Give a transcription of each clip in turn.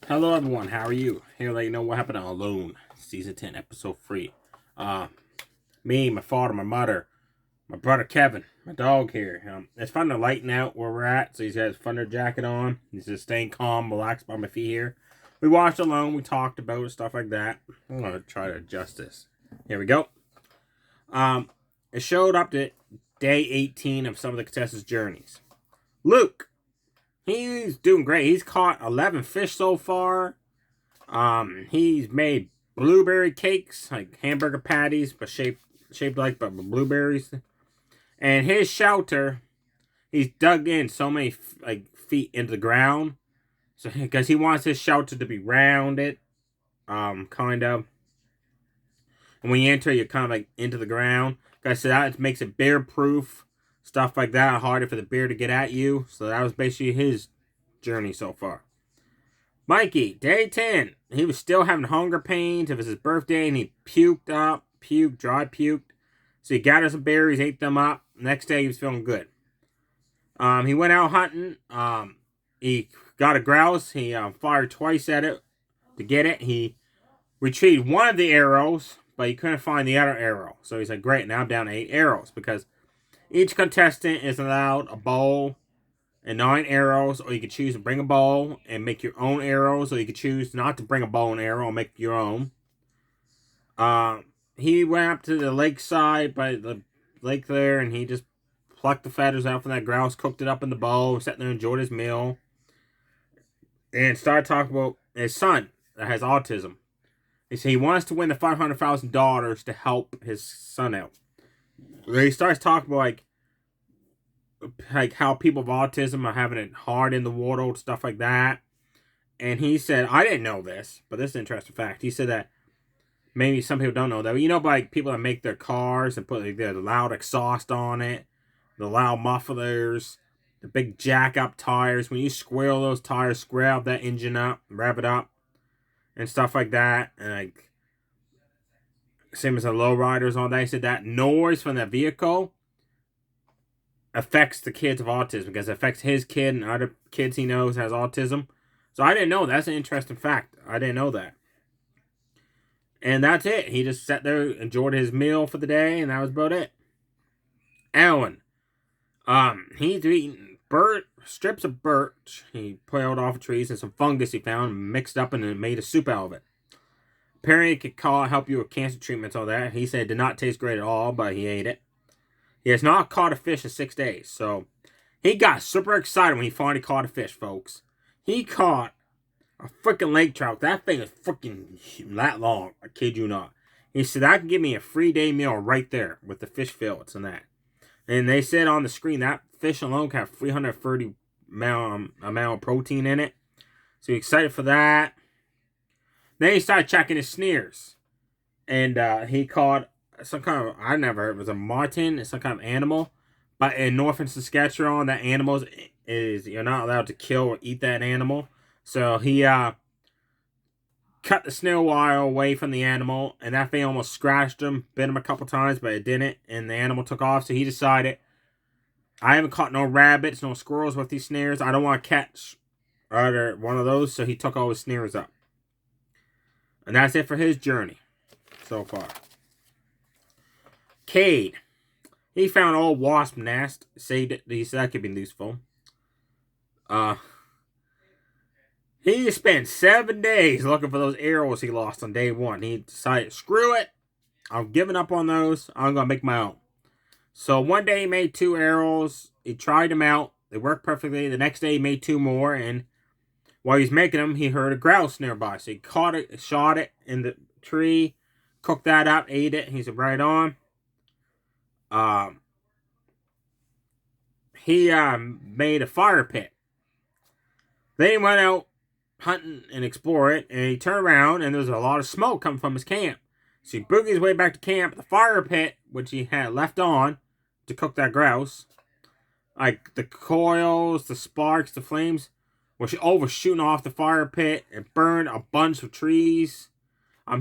Hello everyone, how are you? Here to let you know what happened on Alone, Season 10, Episode 3. Me, my father, my mother, my brother Kevin, my dog here. It's fun to lighten out where we're at, so he's got his thunder jacket on. He's just staying calm, relaxed by my feet here. We watched Alone, we talked about it, stuff like that. I'm going to try to adjust this. Here we go. It showed up to day 18 of some of the contestants' journeys. Luke, he's doing great. He's caught 11 fish so far. He's made blueberry cakes, like hamburger patties, but shaped like blueberries. And his shelter, he's dug in so many feet into the ground, so because he wants his shelter to be rounded, kind of. And when you enter, you're kind of like into the ground. Because so that makes it bear proof, stuff like that, harder for the bear to get at you. So that was basically his journey so far. Mikey, day 10. He was still having hunger pains. It was his birthday and he dry puked. So he gathered some berries, ate them up. Next day he was feeling good. He went out hunting. He got a grouse. He fired twice at it to get it. He retrieved one of the arrows, but he couldn't find the other arrow. So he's like, great, now I'm down to 8 arrows because each contestant is allowed a bow and 9 arrows, or you could choose to bring a bow and make your own arrows, or you could choose not to bring a bow and arrow and make your own. He went up to the lakeside by the lake there, and he just plucked the feathers out from that grouse, cooked it up in the bowl, sat there and enjoyed his meal, and started talking about his son that has autism. He said he wants to win the $500,000 to help his son out. He starts talking about like how people with autism are having it hard in the world, stuff like that. And he said, I didn't know this, but this is an interesting fact. He said that maybe some people don't know that. You know, like people that make their cars and put like, the loud exhaust on it, the loud mufflers, the big jack up tires. When you squirrel those tires, grab that engine up, rev it up, and stuff like that. And like, same as the lowriders on that. He said that noise from that vehicle affects the kids of autism because it affects his kid and other kids he knows has autism. So I didn't know. That's an interesting fact. I didn't know that. And that's it. He just sat there, enjoyed his meal for the day, and that was about it. Alan, he's eating strips of birch he peeled off of trees and some fungus he found, mixed up and made a soup out of it. Apparently it could help you with cancer treatments, all that. He said it did not taste great at all, but he ate it. He has not caught a fish in 6 days, so he got super excited when he finally caught a fish, folks. He caught a freaking lake trout. That thing is freaking that long. I kid you not. He said, that can give me a free day meal right there with the fish fillets and that. And they said on the screen that fish alone can have 330 amount of protein in it. So he's excited for that. Then he started checking his snares. And he caught some kind of, I never heard, it was a marten. It's some kind of animal. But in northern Saskatchewan, that animal is, you're not allowed to kill or eat that animal. So he cut the snare wire away from the animal, and that thing almost scratched him, bit him a couple times, but it didn't, and the animal took off. So he decided, I haven't caught no rabbits, no squirrels with these snares. I don't want to catch either one of those, so he took all his snares up. And that's it for his journey so far. Cade, he found an old wasp nest, saved it. He said that could be useful. He spent 7 days looking for those arrows he lost on day 1. He decided, screw it, I'm giving up on those. I'm going to make my own. So one day he made 2 arrows. He tried them out. They worked perfectly. The next day he made 2 more. And while he was making them, he heard a grouse nearby. So he caught it, shot it in the tree, cooked that up, ate it. He said, right on. He made a fire pit. Then he went out hunting and explore it, and he turned around, and there was a lot of smoke coming from his camp. So he boogiered his way back to camp. The fire pit, which he had left on to cook that grouse, like the coils, the sparks, the flames, was overshooting off the fire pit and burned a bunch of trees.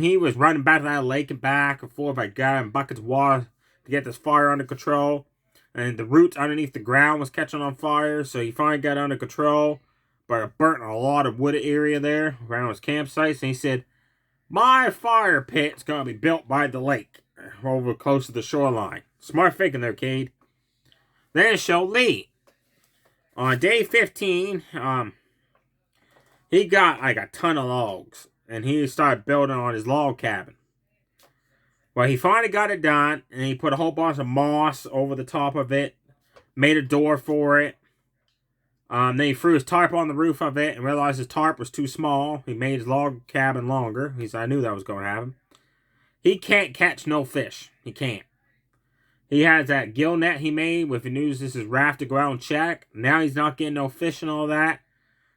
He was running back to that lake and back and forth by grabbing buckets of water to get this fire under control. And the roots underneath the ground was catching on fire, so he finally got under control. but it burnt a lot of wooded area there around his campsites. And he said, my fire pit's going to be built by the lake over close to the shoreline. Smart thinking there, Cade. Then it showed Lee. On day 15, he got like a ton of logs. And he started building on his log cabin. Well, he finally got it done. And he put a whole bunch of moss over the top of it. Made a door for it. Then he threw his tarp on the roof of it and realized his tarp was too small. He made his log cabin longer. He said, I knew that was going to happen. He can't catch no fish. He can't. He has that gill net he made with he uses his raft to go out and check. Now he's not getting no fish and all that.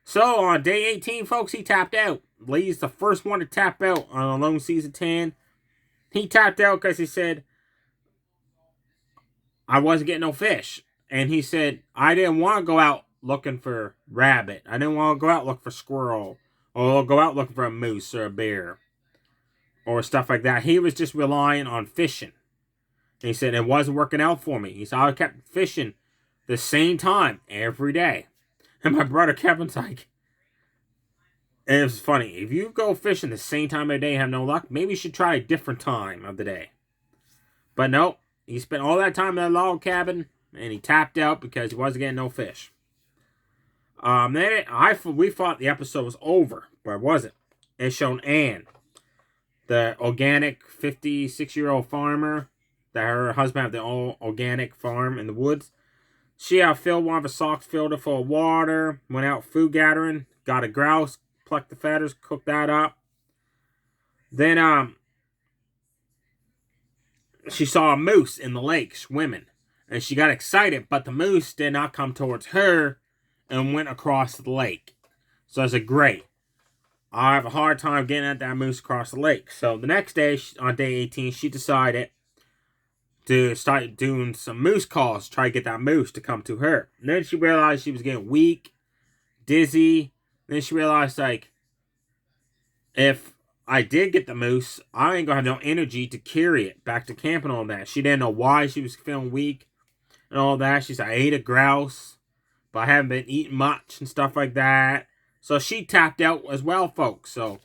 So on day 18, folks, he tapped out. Lee's the first one to tap out on Alone Season 10. He tapped out because he said, I wasn't getting no fish. And he said, I didn't want to go out looking for rabbit. I didn't want to go out looking for squirrel. Or go out looking for a moose or a bear. Or stuff like that. He was just relying on fishing. And he said, it wasn't working out for me. He said, I kept fishing the same time every day. And my brother Kevin's like, and it was funny. If you go fishing the same time of the day and have no luck, maybe you should try a different time of the day. But nope. He spent all that time in that log cabin. And he tapped out because he wasn't getting no fish. We thought the episode was over, but it wasn't. It showed Ann, the organic 56-year-old farmer, that her husband had the all organic farm in the woods. She filled one of her socks, filled it full of water, went out food gathering, got a grouse, plucked the feathers, cooked that up. Then she saw a moose in the lake swimming. And she got excited, but the moose did not come towards her and went across the lake. So I said, great. I have a hard time getting at that moose across the lake. So the next day, on day 18, she decided to start doing some moose calls, try to get that moose to come to her. And then she realized she was getting weak, dizzy. Then she realized, like, if I did get the moose, I ain't going to have no energy to carry it back to camp and all that. She didn't know why she was feeling weak and all that. She said, I ate a grouse, but I haven't been eating much and stuff like that. So she tapped out as well, folks. So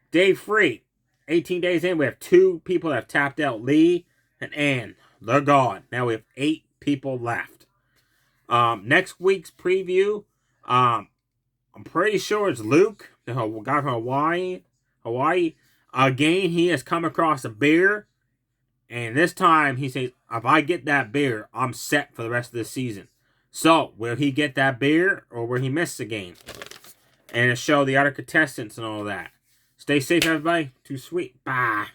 day 3, 18 days in, we have 2 people that have tapped out, Lee and Ann. They're gone. Now we have 8 people left. Next week's preview, I'm pretty sure it's Luke, the guy from Hawaii. Again, he has come across a bear. And this time, he says, if I get that bear, I'm set for the rest of the season. So, will he get that bear, or will he miss the game? And it'll show the other contestants and all that. Stay safe, everybody. Too sweet. Bye.